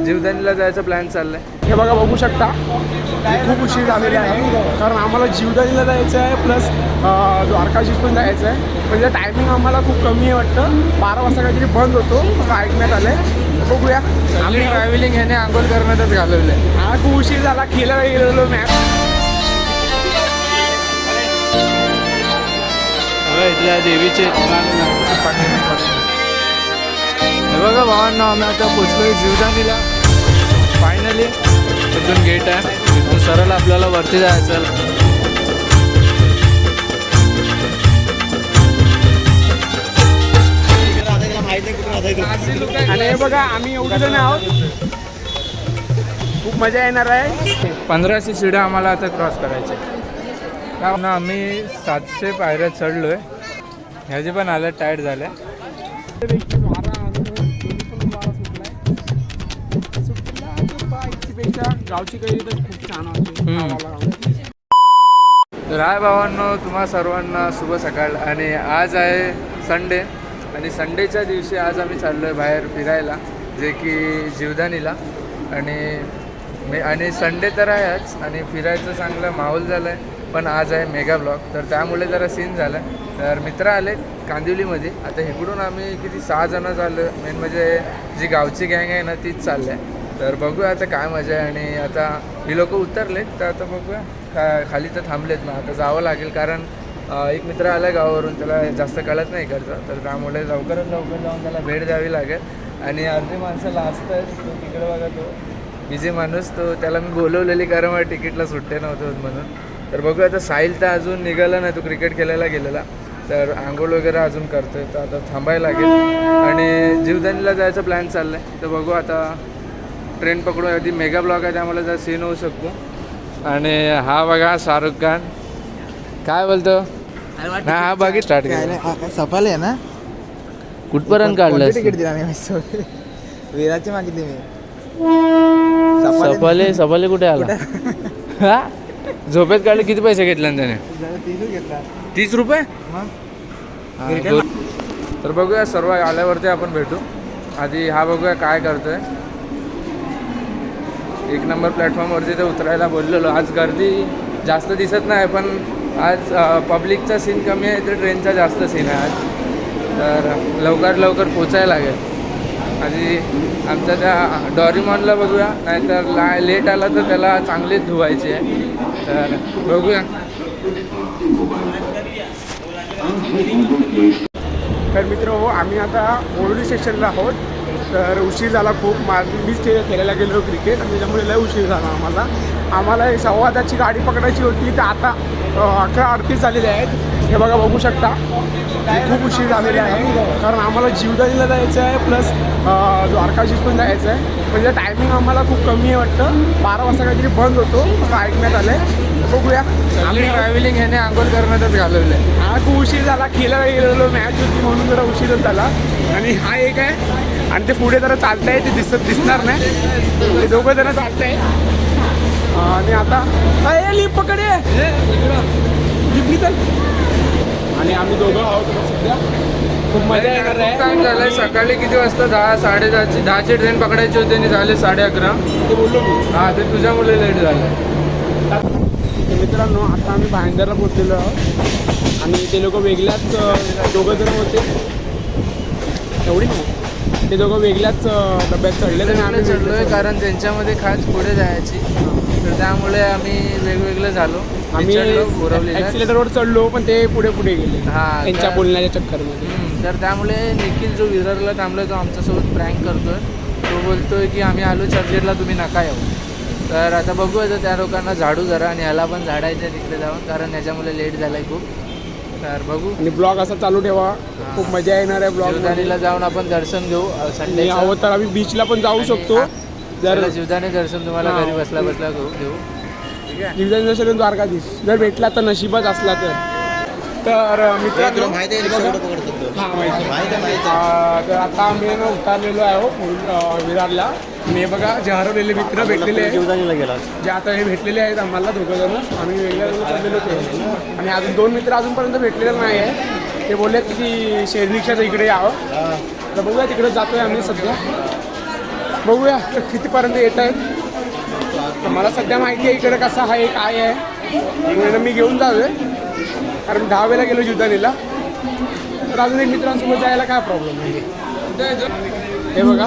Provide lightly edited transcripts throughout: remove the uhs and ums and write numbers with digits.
जीवदानीला जायचा प्लॅन चाललाय। हे बघा बघू शकता खूप उशीर झालेला आहे कारण आम्हाला जीवदानीला जायचं आहे प्लस द्वारकाशीस पण जायचं आहे। म्हणजे टायमिंग आम्हाला खूप कमी आहे वाटतं, 12 वाजता काहीतरी बंद होतो असं ऐकण्यात आलं आहे। बघूया। आम्ही ट्रॅव्हलिंग ह्याने आंघोळ करण्यातच घालवलं आहे। हा खूप उशीर झाला, खेळायला गेलेलो मॅच। इथल्या देवीचे हे बघा भावांना, आम्ही आता पोचलोय जीवदानीला फायनली। इथून गेट आहे, इथून सरळ आपल्याला वरती जायचं। आणि हे बघा आम्ही एवढे जण आहोत, खूप मजा येणार आहे। 1500 शिड्या आम्हाला आता क्रॉस करायचे। कारण आम्ही 700 पायऱ्या चढलोय, ह्याचे पण आल्या टायर्ड झाल्या। गावची काही तर खूप छान होते। तर हाय भावांनो, तुम्हा सर्वांना शुभ सकाळ। आणि आज आहे संडे, आणि संडेच्या दिवशी आज आम्ही चाललो आहे बाहेर फिरायला, जे की जीवदानीला। आणि संडे तर आहेच, आणि फिरायचं चांगलं माहोल झालं आहे। पण आज आहे मेगा ब्लॉग, तर त्यामुळे जरा सीन झाला आहे। तर मित्र आले कांदिवलीमध्ये, आता इकडून आम्ही किती 6 जण झालो। मेन म्हणजे जी गावची गँग आहे ना तीच चालली आहे। तर बघूया आता काय मजा आहे। आणि आता ही लोक उतरलेत, तर आता बघूया खाली तर थांबलेत ना, आता जावं लागेल। कारण एक मित्र आला आहे गावावरून, त्याला जास्त कळत नाही इकडचं, तर त्यामुळे लवकरात लवकर जाऊन त्याला भेट द्यावी लागेल। आणि अर्धी माणसं लास्ट आहेत, तो तिकडे बघा, तो बिझी माणूस, तो त्याला मी बोलवलेली कारण मला तिकीटला सुट्टे नव्हते होत म्हणून। तर बघूया आता साहिल तर अजून निघाला नाही, तो क्रिकेट खेळायला गेलेला, तर आंघोळ वगैरे अजून करतोय, तर आता थांबायला लागेल। आणि जीवदानीला जायचा प्लॅन चालला आहे, तर बघू आता ट्रेन पकडू। आधी मेगा ब्लॉग आहे, त्यामुळे जर सीन होऊ शकतो। आणि हा बघा शाहरुख खान, काय बोलतो ना, हा बाकी स्टार्ट केला। सफल आहे ना, कुठपर्यंत काढलं? तिकीट दिला नाही, विराची मागितली मी। सफाले कुठे आला? हा, झोपेत काढले। किती पैसे घेतले त्याने? 30 रुपये। तर बघूया, सर्व आल्यावरती आपण भेटू। आधी हा बघूया काय करतोय। 1 नंबर प्लॅटफॉर्मवरती तर उतरायला बोललेलो। आज गर्दी जास्त दिसत नाही, पण आज पब्लिकचा सीन कमी आहे, तर ट्रेनचा जास्त सीन आहे आज। तर लवकर पोचायला लागेल। आधी आमच्या त्या डॉरीमॉनला बघूया, नाहीतर लेट आला तर त्याला चांगलीच धुवायची आहे। तर बघूया। तर मित्र हो, आम्ही आता बोर्डी स्टेशनला आहोत। तर उशीर झाला खूप, मीच खेळायला गेलो क्रिकेट, आणि त्याच्यामुळे लय उशीर झाला आम्हाला 1:15ची गाडी पकडायची होती, तर आता 11:38 झालेले आहेत। हे बघा बघू शकता खूप उशीर झालेला आहे कारण आम्हाला जीवदानीला जायचं आहे प्लस द्वारकाशीस पण जायचं आहे। म्हणजे टायमिंग आम्हाला खूप कमी आहे वाटतं, 12 वाजता काहीतरी बंद होतो असं ऐकण्यात आलं आहे। बघूया। आम्ही ट्रॅव्हलिंग ह्याने आंघोळ करण्यातच घालवलं आहे। हा खूप उशीर झाला, खेळायला गेलेलो, मॅच होती म्हणून जरा उशीरच झाला। आणि हा एक आहे, आणि ते पुढे जरा चालत आहे, ते दिसणार नाही, ते दोघं जण चालत आहे। आणि आता लिप पकडे लिप चल। आणि आम्ही दोघं आहोत सध्या, खूप मजा येणार आहे। टाइम झालाय, सकाळी किती वाजता? 10:30ची ट्रेन पकडायची होती, आणि झाले 11:30। ते बोललो मी। हां, ते तुझ्यामुळे लेट झालं। मित्रांनो, आता आम्ही भाईंदरला पोचलेलो आहोत, आणि ते लोक वेगळ्याच दोघं जण होते, एवढी नाही, ते दोघं वेगळ्याच डब्यात चढले, आणि आम्ही चढलोय कारण त्यांच्यामध्ये खास पुढे जायची, तर त्यामुळे आम्ही वेगवेगळं झालो। आम्ही ॲक्सिलेटरवर चढलो, पण ते पुढे गेले त्यांच्या बोलण्याच्या चक्करमध्ये। तर त्यामुळे निखिल जो विरारला थांबलोय, तो आमच्यासोबत प्रँक करतोय। तो बोलतोय की आम्ही आलो चर्चगेटला, तुम्ही नका येऊ। तर आता बघूया, तर त्या लोकांना झाडू जरा, आणि ह्याला पण झाडायचं तिकडे जाऊन, कारण ह्याच्यामुळे लेट झालाय खूप। तर बघू, आणि ब्लॉग असा चालू ठेवा, खूप मजा येणार आहे ब्लॉग। जीवदानीला जाऊन आपण दर्शन घेऊ संडे। हवं तर आम्ही बीचला पण जाऊ शकतो, जर जीवदानी दर्शन तुम्हाला घरी बसल्या घेऊ। ठीक आहे, जीवदानी दर्शन द्वारकाधीश जर भेटला तर, नशिबात असला तर मित्रांनो हां माहिती। तर आता आम्ही उतरलेलो आहे विरारला, आणि हे बघा जे हरवलेले मित्र भेटलेले आहेत, जीवदानीला गेला जे आता हे भेटलेले आहेत आम्हाला दोघं जण, आम्ही वेगळ्या चाललेलो ते। आणि अजून 2 मित्र अजूनपर्यंत भेटलेले नाही आहे, ते बोललेत की शेअर रिक्षाचं इकडे यावं, तर बघूया तिकडे जातोय आम्ही सध्या। बघूया कितीपर्यंत येत आहेत. तर मला सध्या माहिती आहे इकडे कसं आहे काय आहे, म्हणून मी घेऊन जावे, कारण 10 वेळेला गेलो जीवदानीला. तर अजून एक मित्रांसोबत जायला काय प्रॉब्लेम आहे. हे बघा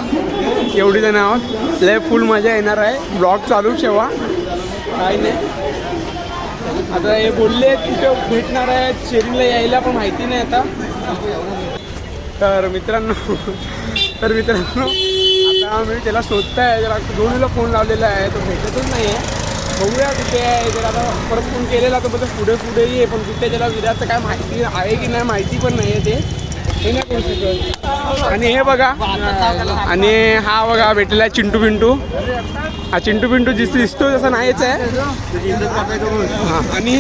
एवढी जण आहोत, लय फुल मजा येणार आहे. ब्लॉग चालू ठेवा, काही नाही. आता हे बोलले कुठे भेटणार आहेत, शेअरिंगला यायला पण माहिती नाही आता. तर मित्रांनो आता मी त्याला शोधताय, जरा दोन्हीला फोन लावलेला आहे, तो भेटतच नाही आहे. बघूया कुठे आहे. जर आता परत फोन केलेला तर बोलतो पुढे ये, पण कुठे त्याला विराचं काय माहिती आहे की नाही माहिती पण नाही आहे ते नाही करू शकत. आणि हे बघा, आणि हा बघा भेटलेला आहे चिंटू पिंटू. हा चिंटू पिंटू दिसतो तसं नाहीच आहे. हां, आणि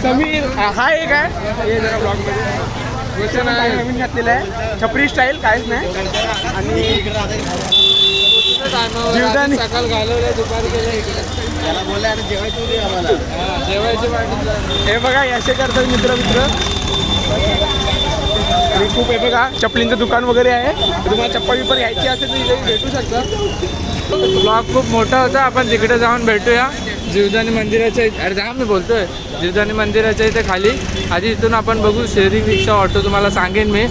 समीर हा एक आहे, हे जरा ब्लॉगमध्ये नवीन घातलेलं आहे, छपरी स्टाईल काहीच नाही. आणि जीवदानी सकाळ घालवलं, दुपारी गेलं इकडे याला बोलले आणि जेवायची पार्टी. हे बघा असे करतात मित्र. आणि खूप हे बघा चपलींचं दुकान वगैरे आहे, तुम्हाला चप्पल बिप्पल घ्यायची असेल तर इथे भेटू शकता. ब्लॉग खूप मोठा होता, आपण तिकडे जाऊन भेटूया जीवदानी मंदिराच्या अरे जा मी बोलतोय जीवदानी मंदिराच्या इथे खाली. आधी इथून आपण बघू शेअरिंग रिक्षा ऑटो, तुम्हाला सांगेन मी.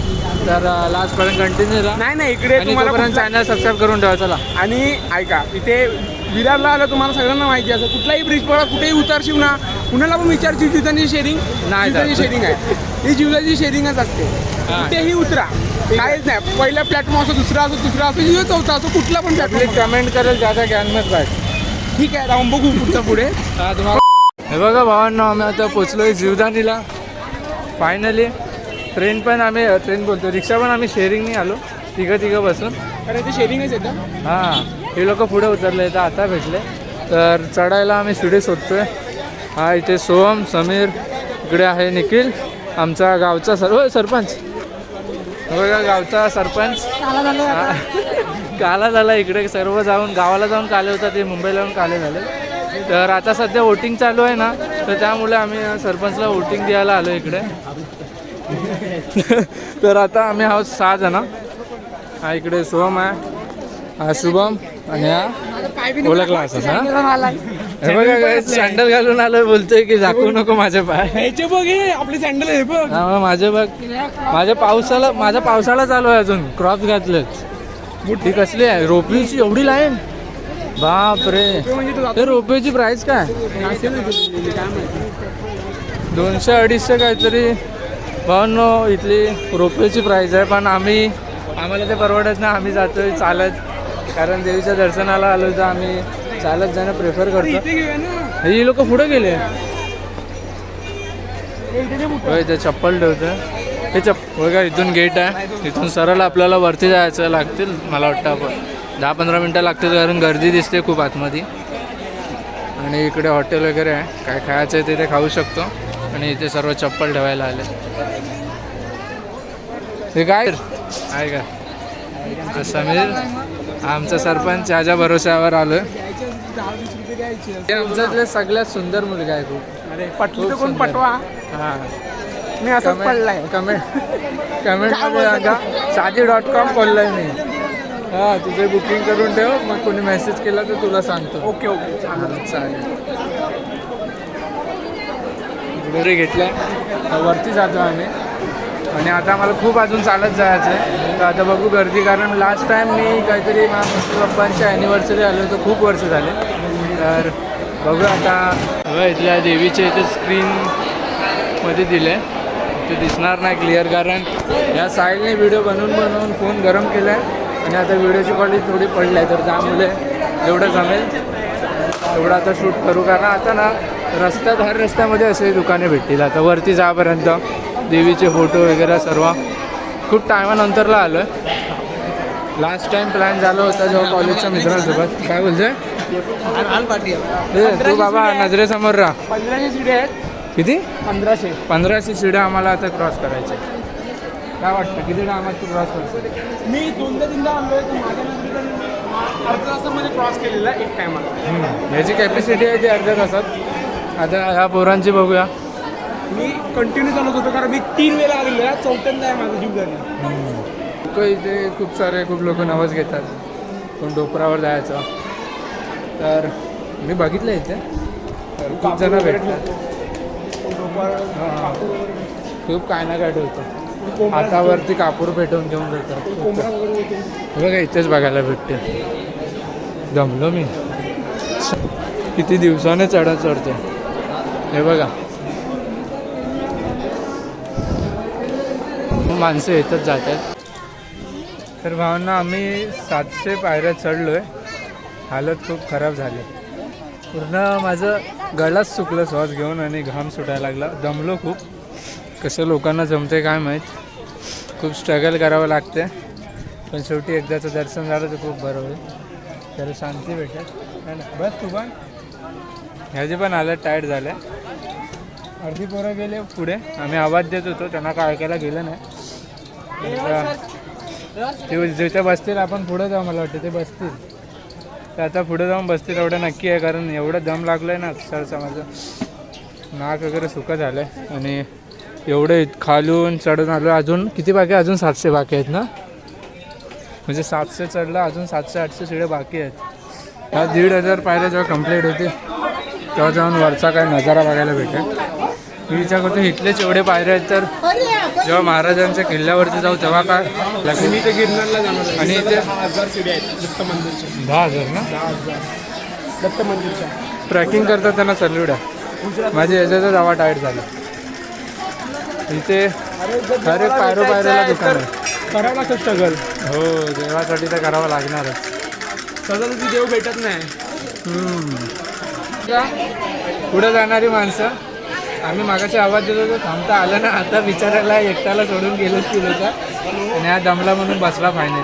तर लास्टपर्यंत कंटिन्यू राहा. नाही इकडे तुम्हाला चॅनल सबस्क्राईब करून ठेवा. चला. आणि ऐका, इथे विरारला आलं तुम्हाला सगळ्यांना माहिती असं कुठलाही ब्रिज पडा, कुठेही उतारशील ना, कुणाला पण विचारची जीवदानी शेअरिंग जीवदानी शेअरिंग आहे, ही जीवदानी शेअरिंगच असते. कुठेही उतरा, काहीच नाही. पहिला प्लॅटफॉर्म असो, दुसरा असो, चौथा असो, कुठला पण प्लॅटफॉर्म. कमेंट करेल ज्यादा ज्ञान मत पाहिजे. ठीक आहे, राहून बघू पुढचा पुढे. हे बघा भावांनो, आम्ही आता पोचलोय जीवदानीला फायनली. ट्रेन बोलतो, रिक्षा पण आम्ही शेअरिंगने आलो, तिघं बसून. कारण ते शेअरिंगच येतं. हां, हे लोक पुढे उतरले तर आता भेटले. तर चढायला आम्ही शिडी शोधतोय. हा इथे सोहम, समीर, इकडे आहे निखिल, आमचा गावचा सरपंच. बघा गावचा सरपंच काला झाला. इकडे सर्व गावाला जाऊन काले होता, ते मुंबईला जाऊन काले झाले. तर आता सध्या वोटिंग चालू आहे ना, तर त्यामुळे आम्ही सरपंचला वोटिंग द्यायला आलो इकडे. तर आता आम्ही आहोत 6 जण. हा इकडे सोहम आहे, हा शुभम, आणि हा ओळखला असं. हे बघा सँडल घालून आलोय, बोलतोय की दाखवू नको माझे पाय. ह्याचे बघ, हे आपले सँडल आहे बघ. हा माझे बघ, माझा पावसाळा चालू आहे, अजून क्रॉप्स घातलेत. ती कसली आहे, रोपीची एवढी लाईन, बाप रे. ते रोपीची प्राइस काय, 200-250 काहीतरी. भावांनो इथली रोपवेची प्राईस आहे, पण आम्हाला ते परवडत नाही. आम्ही जातोय चालत, कारण देवीच्या दर्शनाला आलो तर आम्ही चालत जाणं प्रेफर करतो. ही लोक पुढे गेले, ते चप्पल ठेवतं. हे बघा इथून गेट आहे, इथून सरळ आपल्याला वरती जायचं लागतील. मला वाटतं आपण 10-15 मिनटं लागतील, कारण गर्दी दिसते खूप आतमध्ये. आणि इकडे हॉटेल वगैरे आहे, काय खायचं आहे तिथे खाऊ शकतो. आणि इथे सर्व चप्पल ठेवायला आले. हे काय आहे का समीर, आमचा सरपंच, याच्या भरोश्यावर आलो. आमच्यातले सगळ्यात सुंदर मुलगा आहे खूप. अरे पटलं कोण पटवा. हां, मी असंच पडलाय. कमेंटमध्ये सांगा. शादी.com खोललाय मी. हां, तुझे बुकिंग करून ठेव, मग कोणी मेसेज केला तर तुला सांगतो. ओके चालेल. घरी घेतलं वरती जातो आम्ही. आणि आता आम्हाला खूप अजून चालत जायचं आहे. तर आता बघू गर्दी, कारण लास्ट टाईम मी काहीतरी माझ्या पप्पांच्या ॲनिव्हर्सरी आलो तर खूप वर्ष झाले. तर बघू आता. इथल्या देवीच्या इथे स्क्रीनमध्ये दिले, ते दिसणार नाही क्लिअर, कारण या साईडने व्हिडिओ बनवून फोन गरम केला आहे. आणि आता व्हिडिओची क्वालिटी थोडी पडली आहे, तर त्यामुळे जेवढं जमेल तेवढं आता शूट करू. कारण आता ना हर रस्त्यामध्ये असे दुकाने भेटतील. आता वरती जापर्यंत देवीचे फोटो वगैरे सर्व खूप टायमानंतरला आलो आहे. लास्ट टाईम प्लॅन झाला होता जेव्हा कॉलेजच्या मित्रांसोबत. काय बोलतोय तू बाबा, नजरेसमोर राहा. 1500 शिड्या आहेत. किती? 1500 शिड्या आम्हाला आता क्रॉस करायच्या. काय वाटतं किती टायमात क्रॉस करतो? मी 2-3दा आलो आहे, तर माझ्या नजरेनं अर्ध्या तासामध्ये क्रॉस केलेला आहे एक टायमाला. याची कॅपॅसिटी आहे ती अर्ध्या तासात. आता ह्या पोरांची बघूया. मी कंटिन्यू चालत होतो, कारण मी 3 वेळा आलेलो आहे, 4थ्यांदा आहे माझं जीवदानी. इथे खूप लोक नवस घेतात. कोण डोपरावर जायचं. तर मी बघितलं इथे तर खूप जण भेटतात. हां, खूप काय ना काय ठेवतं. हातावरती कापूर पेटवून घेऊन जातात. बघा इथेच बघायला भेटते. जमलो मी किती दिवसाने चढतो. हे बघा माणसं येतच जातात. तर भावना आम्ही 700 पायऱ्या चढलो आहे. हालत खूप खराब झाली. पूर्ण माझं गळाच सुकलं श्वास घेऊन आणि घाम सुटायला लागला. दमलो खूप. कसं लोकांना जमते काय माहीत. खूप स्ट्रगल करावं लागते पण शेवटी एकदाचं दर्शन झालं तर खूप बरं होईल. त्याला शांती भेटेल. बस तू पण ह्याचे पण हालत टाईट झाल्या. अर्धी पोरं गेले पुढे. आम्ही आवाज देत होतो त्यांना काय ऐकायला गेलं नाही. ते जिथे बसतील आपण पुढे जाऊ मला वाटतं ते बसतील. तर आता पुढे जाऊन बसतील एवढं नक्की आहे कारण एवढं दम लागलं आहे ना अक्षरशः माझं नाक वगैरे सुकं झालं आहे. आणि एवढे खालून चढून आलो. अजून किती बाकी अजून 700 बाकी आहेत ना. म्हणजे 700 चढलं अजून 700-800 शिड्या बाकी आहेत. ह्या 1500 पायऱ्या जेव्हा कंप्लीट होते तेव्हा जाऊन वरचा काय नजारा बघायला भेटेल. मी विचार करतो इथलेच एवढे पायऱ्या आहेत तर जेव्हा महाराजांच्या किल्ल्यावरती जाऊ तेव्हा काय मी ते गिरनारला जाणार आहे. आणि इथे 10,000 शिड्या आहेत दत्त मंदिरच्या. 10,000 ना. 10,000 दत्त मंदिरच्या. ट्रॅकिंग करतात त्यांना सल्यूट आहे. माझे याच्यातच हवा टाईट झाला. इथे हर एक पायऱ्याला दुकान आहे. करावं लागतं स्ट्रगल. हो देवासाठी तर करावं लागणारच. सहजासहजी देव भेटत नाही. पुढे जाणारी माणसं आम्ही मागाशी आवाज देत होतो थांबता आलं ना. आता विचारायला एकट्याला सोडून गेलो की लोक आणि हा दमला म्हणून बसला फायनली.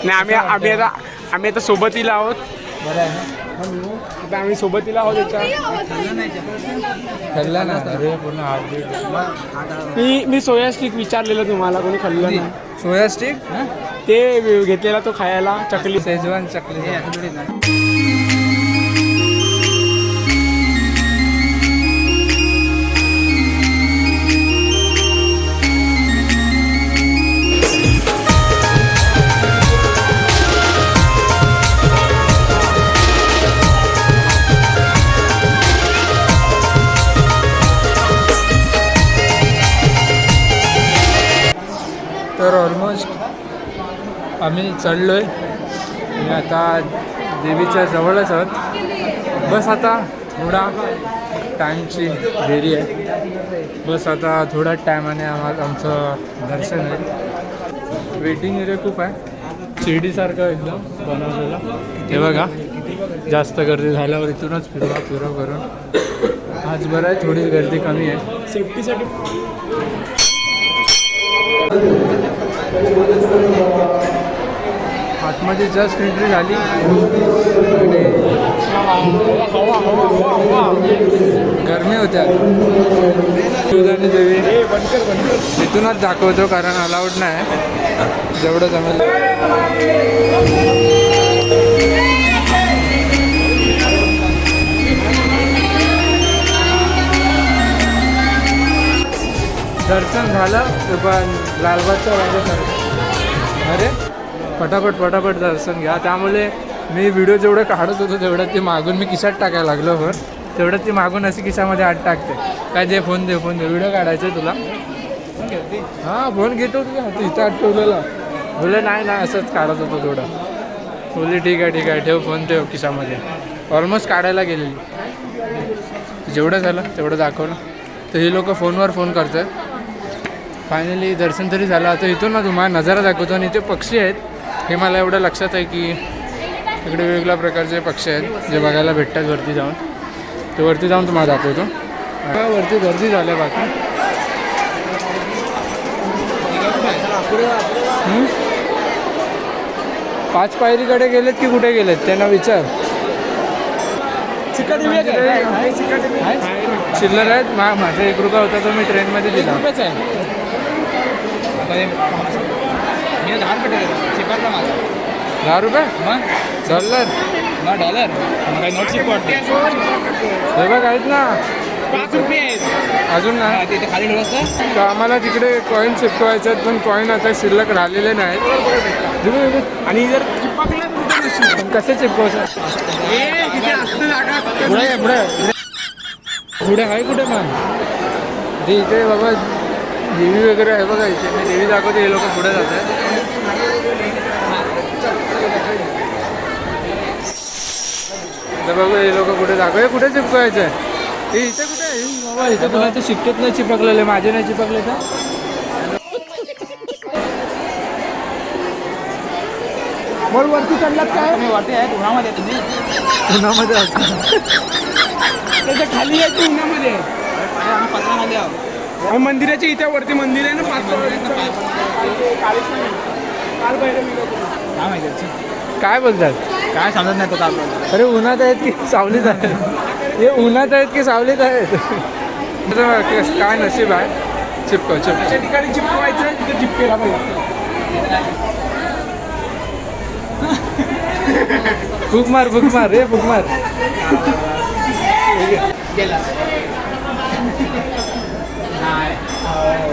नाही आम्ही आता सोबतीला आहोत. बरं आहे ना. आता आम्ही सोबतीला आहोत. खाल्ला ना अरे पूर्ण हार्ट मी सोया स्टिक विचारलेलं तुम्हाला कोणी खाल्लं नाही. सोया स्टिक ते घेतलेला तो खायला चकली. शेजवान चकली. तर ऑलमोस्ट आम्ही चढलो आहे आणि आता देवीच्या जवळच आहोत. बस आता थोडा टाईमची देरी आहे. बस आता थोडा टायमाने आम्हाला आमचं दर्शन आहे. वेटिंग एरिया खूप आहे. शिर्डीसारखं एकदम बनवलेलं. हे बघा जास्त गर्दी झाल्यावर इथूनच फिरव करून आज बरं आहे थोडी गर्दी कमी आहे सेफ्टीसाठी. आतमध्ये जस्ट एंट्री झाली आणि गरमी होत्या. तुळजानी देवी इथूनच दाखवतो कारण अलाउड नाही जेवढं जमेल. दर्शन झालं पण लालबागच्या वाजेपर्यंत. अरे पटापट दर्शन घ्या. त्यामुळे मी व्हिडिओ जेवढं काढत होतो तेवढं ते मागून मी खिशात टाकायला लागलो. तेवढं ती मागून अशी खिशामध्ये आत टाकते. काय दे फोन दे व्हिडिओ काढायचे तुला. हां फोन घेतो तुझ्या इथं आत ठेवलेला. बोलले नाही असंच काढत होतो थोडं. बोलली ठीक आहे ठेव फोन ठेव खिशामध्ये. ऑलमोस्ट काढायला गेलेली. जेवढं झालं तेवढं दाखवलं. तर ही लोक फोनवर फोन करतात. फायनली दर्शन तरी झालं. आता इथून ना तुम्हाला नजारा दाखवतो. आणि इथे पक्षी आहेत हे मला एवढं लक्षात आहे की इकडे वेगवेगळ्या प्रकारचे पक्षी आहेत जे बघायला भेटतात वरती जाऊन. ते वरती जाऊन तुम्हाला दाखवतो. वरती गर्दी झाल्या बाकी. 5 पायरीकडे गेलेत की कुठे गेलेत त्यांना विचार. चिल्लर आहेत. माझा 1 रुपया होता तो मी ट्रेनमध्ये दिला. 10 रुपये $10 $1 काही नोट शिकवत. हे बघ आहेत ना ₹5 आहेत. अजून नाही तिथे खाली ठेवलं तर आम्हाला तिकडे कॉईन चिपकवायचे आहेत पण कॉईन आता शिल्लक राहिलेले नाहीत. आणि जर चिपकलं तर कुठे नसशील. पण कसे चिपकवायचं तिथे असतं जागा. पुढे आहे कुठे मग ते इथे बाबा देवी वगैरे आहे बघा इथे मी देवी दाखवते हे लोक पुढे जात आहेत. तर बघा हे लोक कुठे दाखव हे कुठे चिपकवायचं आहे हे इथे कुठे आहे बाबा इथे कुणाचं शिक्केत नाही चिपकलेले माझे नाही चिपकले तर बोल वरती चढलात काय तुम्ही वाटे आहेत उन्हामध्ये तुम्ही उन्हामध्ये असतो. त्याच्या खाली आहे तू उन्हामध्ये. आम्ही पत्रामध्ये आहोत. आणि मंदिराच्या इथे वरती मंदिर आहे ना काल भैरवी काय माहिती आहे? काय बोलतात काय समजत नाही तो काय बोलतो. अरे उन्हात आहेत की सावलीत आहेत हे उन्हात आहेत की सावलीत आहेत काय नशीब आहे चिपकव अशा ठिकाणी चिपकवायचं तिथे चिपकेला पाहिजे. फुक मार रे फुक मार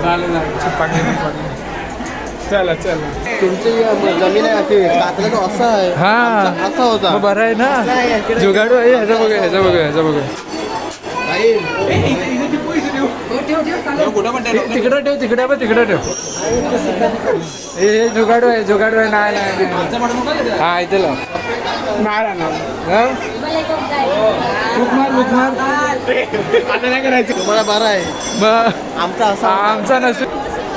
झालं चला चला. तुमची जमीन आहे अशी कातला तो असा आहे हा असा होता. मग बरं आहे ना जुगाडू आहे ह्याचा बघूया कुठं पण तिकडं ठेव तिकडं ठेव हे जुगाडू आहे नाही हा इथे लाव नाही राहणार. हा? फुक मार आता नाही करायचं. तुम्हाला बरं आहे. मग आमचा असा आमचा नसून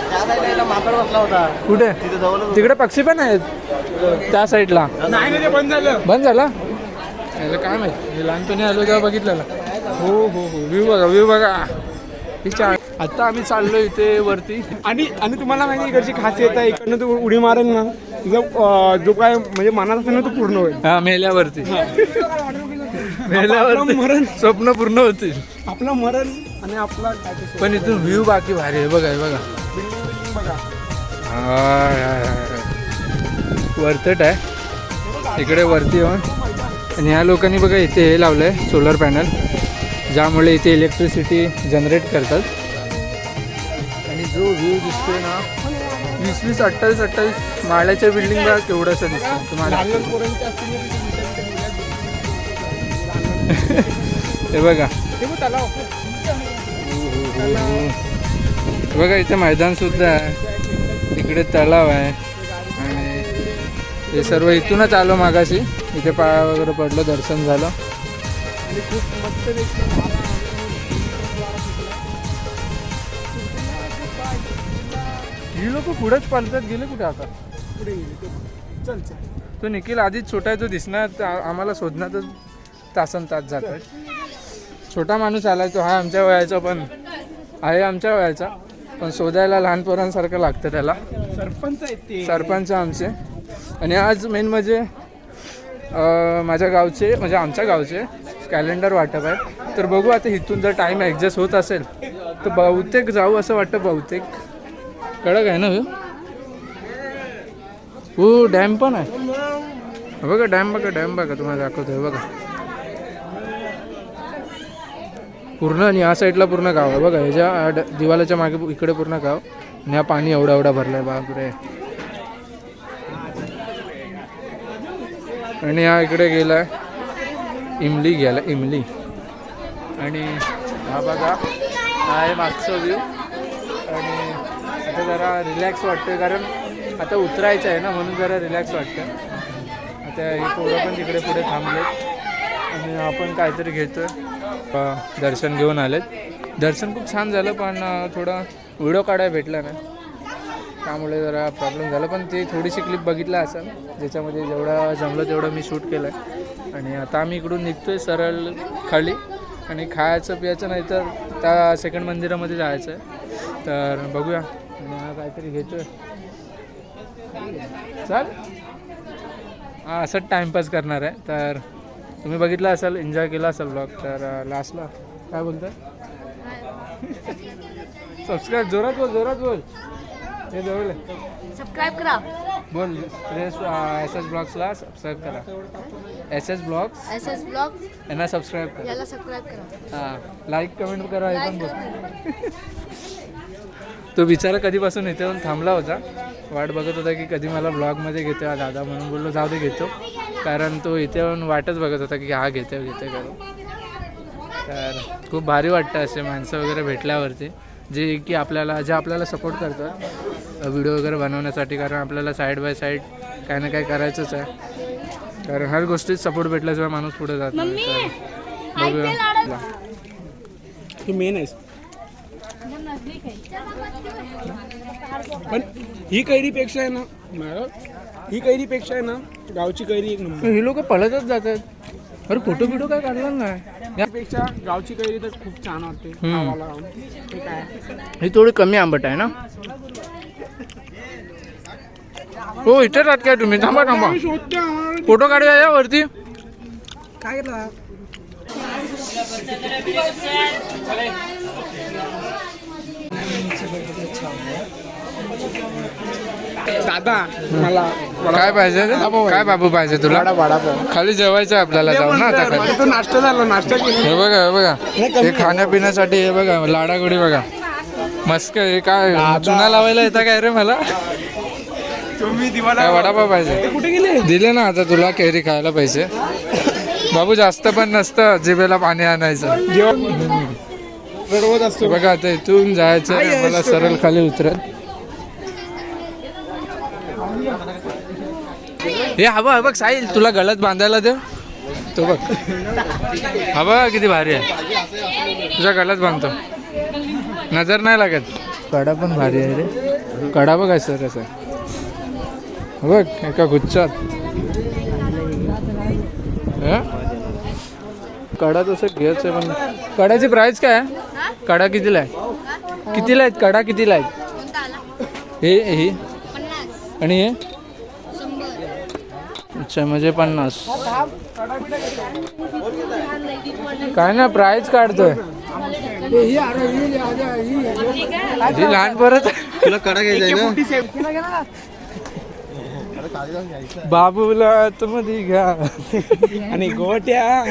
त्या साईडला माकड बसला होता कुठे तिथे जवळ तिकडे पक्षी पण आहेत त्या साईडला नाही ना ते बंद झालं. बंद झाला याला काय माहिती मी लहानपणी आलो तेव्हा बघितलेलं हो व्ह्यू बघा तिच्या आता आम्ही चाललो इथे वरती आणि तुम्हाला माहिती इकडची खासियत आहे इकडनं तू उडी मारेल ना तुझं जो काय म्हणजे मनात असेल ना तो पूर्ण होईल. हा मेल्यावरती आपलं मरण स्वप्न पूर्ण होतील आपलं मरण आणि आपला पण इथून व्ह्यू बाकी भारी आहे बघा बिल्डिंग बघा. वरतट आहे इकडे वरती येऊन आणि ह्या लोकांनी बघा इथे हे लावलं आहे सोलर पॅनल ज्यामुळे इथे इलेक्ट्रिसिटी जनरेट करतात आणि जो व्ह्यू दिसतोय ना 20 28 माळ्याच्या बिल्डिंग बघा केवढंसं दिसतं तुम्हाला लहान पोरांच्या असतील ना तिथे हे बघा ते मग त्याला बघा इथे मैदान सुद्धा आहे इकडे तलाव आहे आणि हे सर्व इथूनच आलो मागाशी इथे पाया वगैरे पडलो दर्शन झालं आणि खूप मस्त देखील ही लोक पुढेच पालतात गेले कुठे आता पुढे गेले. चल तो निखिल आधीच छोटा आहे तो दिसणार आम्हाला शोधण्यातच तासन तास जातो छोटा माणूस आलाय तो हा आमच्या वयाचा पण आहे आमच्या वयाचा पण शोधायला लहान पोरांसारखं लागतं त्याला सरपंच आहेत ते. सरपंच आमचे आणि आज मेन म्हणजे माझ्या गावचे म्हणजे आमच्या गावचे कॅलेंडर वाटप आहे तर बघू आता इथून जर टाईम ॲडजस्ट होत असेल तर बहुतेक जाऊ असं वाटतं बहुतेक कडक आहे ना हो डॅम पण आहे बघा डॅम बघा तुम्हाला दाखवतोय बघा पूर्ण आणि या साईडला पूर्ण गाव आहे बघा ह्याच्या दिवालाच्या मागे इकडे पूर्ण गाव आणि हा पाणी एवढा भरलाय बापरे आणि हा इकडे गेलाय इमली गेला इमली आणि हा बघा हा आहे मागचा व्ह्यू आणि आता जरा रिलॅक्स वाटतोय कारण आता उतरायचं आहे ना म्हणून जरा रिलॅक्स वाटतं आता हे पोरं पण तिकडे पुढे थांबलेत आणि आपण काहीतरी घेतोय दर्शन घेऊन आलेत दर्शन खूप छान झालं पण थोडा व्हिडिओ काढायला भेटला नाही त्यामुळे जरा प्रॉब्लेम झाला पण ते थोडीशी क्लिप बघितला असेल ज्याच्यामध्ये जेवढा जमलं तेवढं मी शूट केलं आहे आणि आता आम्ही इकडून निघतोय सरळ खाली आणि खायचं पियाचं नाही तर त्या सेकंड मंदिरामध्ये जायचं आहे तर बघूया आणि काहीतरी घेतोय चल हां असंच टाईमपास करणार आहे तर तुम्ही बघितला असाल एन्जॉय केला असाल ब्लॉग तर लास्टला काय बोलताय सबस्क्राईब जोरात बोल हे जवळ सबस्क्राईब करा बोल एस एस ब्लॉग्सला सबस्क्राईब करा. एस एस ब्लॉग यांना सबस्क्राईब करा. याला सबस्क्राईब करा. हां लाईक कमेंट करा हे पण बोल. तो बिचारा कधीपासून इथे येऊन थांबला होता, वाट बघत होता की कधी मला ब्लॉगमध्ये घेतो हा दादा, म्हणून बोललो जाऊ दे घेतो, कारण तो इथे येऊन वाटच बघत होता की हा घेते करू. तर खूप भारी वाटतं असे माणसं वगैरे भेटल्यावरती जे आपल्याला सपोर्ट करतात व्हिडिओ वगैरे बनवण्यासाठी, कारण आपल्याला साईड बाय साईड काही ना काही करायचंच आहे, कारण हर गोष्टीत सपोर्ट भेटल्याशिवाय माणूस पुढे जात नाही. तर बघूया. तू मेन आहेस. पण ही कैरीपेक्षा आहे ना गावची कैरी एक नंबर. ही लोक पळतच जातात. अरे फोटो काय काढला नाही यापेक्षा गावची कैरी तर खूप छान वाटते खावाला. हे काय ही थोडी कमी आंबट आहे ना. हो इथे राहत काय तुम्ही? थांबा फोटो काढूया या वरती. काय दादा मला काय पाहिजे? काय बाबू पाहिजे तुला? खाली जेवायचं आहे आपल्याला, जाऊ ना आता खाली. तो नाश्ता झाला, नाश्ता केला. हे बघा हे खाण्यापिण्यासाठी. हे बघा लाडागोडी बघा मस्त. हे काय चुना लावायला येतं काय रे मला? तुम्ही काय वडापाव पाहिजे? कुठे गेले? दिले ना आता तुला कैरी खायला पैसे. बाबू जास्त पण नसतं जिभेला पाणी आणायचं. रडवत असतो. बघा आता इथून जायचं मला सरळ खाली उतरत. हे हवा बघ साहिल, तुला गळ्यात बांधायला देव तो बघ. हवा किती भारी आहे, तुझ्या गळ्यात बांधतो, नजर नाही लागत. कडा पण भारी आहे रे. कडा बघ आहे सर कसं बघ एका गुच्छात. कडा तसं घ्यायचं, पण कडाची प्राइस काय आहे? कडा कितीला आहे? कितीला आहेत कडा? कितीला आहेत हे आणि हे? अच्छा म्हणजे 50. काय ना प्राइस काढतोय लहान परत. तुला कडा घ्यायचा ना? बाबूला आतमध्ये घ्या आणि गोट्या.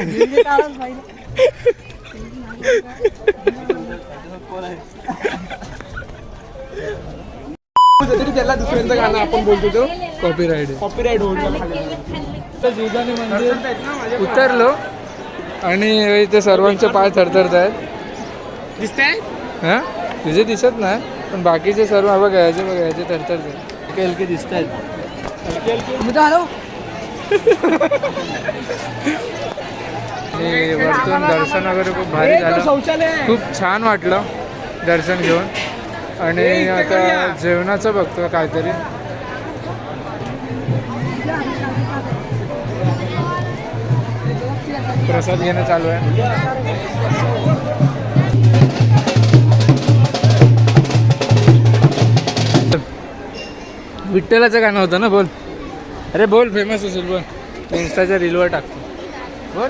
तरी त्याला दुसऱ्यांचं गाणं आपण बोलतो तो कॉपीराईट होऊन जीवदानी मंदिर उतरलो आणि इथे सर्वांचे पाय थरथरत आहेत. दिसतंय हां तुझे दिसत नाही पण बाकीचे सर्व बघा याचे थरथरत हलके दिसत आहेत. वरतून दर्शन वगैरे खूप भारी झालं, खूप छान वाटलं दर्शन घेऊन. आणि आता जेवणाचं बघतो काहीतरी. प्रसाद घेणं चालू आहे. विठ्ठलाचं गाणं होतं ना, बोल. अरे बोल, फेमस असेल बोल, इन्स्टाच्या रीलवर टाकतो बोल.